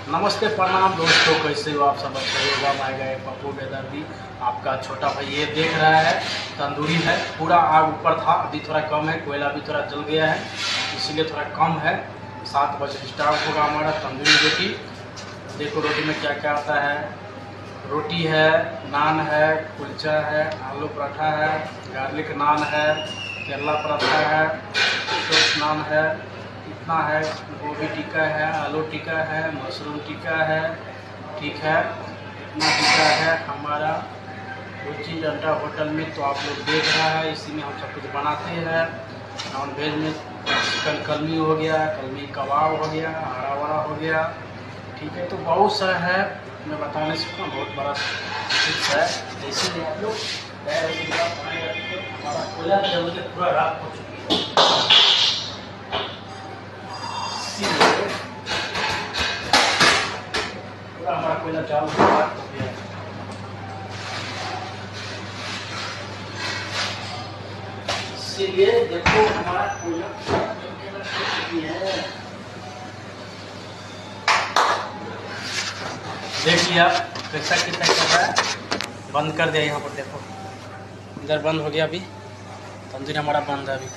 नमस्ते प्रणाम दोस्तों, कैसे हो आप सब? अच्छे होगा। मैं गए पप्पू बेदर्दी, आपका छोटा भाई ये देख रहा है। तंदूरी है, पूरा आग ऊपर था, अभी थोड़ा कम है, कोयला भी थोड़ा जल गया है, इसीलिए थोड़ा कम है। 7 बजे स्टार्ट होगा हमारा तंदूरी रोटी। देखो रोटी में क्या क्या आता है। रोटी है, नान है, कुलचा है, आलू पराठा है, गार्लिक नान है, केरला पराठा है, टोस्ट नान है, इतना है। गोभी टिक्का है, आलू टिक्का है, मशरूम टिक्का है, ठीक है। इतना टिक्का है हमारा रुचि अड्डा होटल में, तो आप लोग देख रहा है, इसी में हम सब कुछ बनाते हैं। नॉन वेज में चिकन कलमी हो गया, कलमी कबाब हो गया, हरा वड़ा हो गया, ठीक है। तो बहुत सारा है, मैं बता नहीं सकता, बहुत बड़ा डिश है। जैसे ही आप लोग हमारा कोयला जल के पूरा रात हो चुकी है, इसीलिए पूरा हमारा कोयला चालू हो गया। इसीलिए देखो हमारा कोयला है, देख लिया कैसा कितना कर रहा है। बंद कर दिया यहाँ पर, देखो इधर बंद हो गया, अभी तंदूरी हमारा बंद है अभी।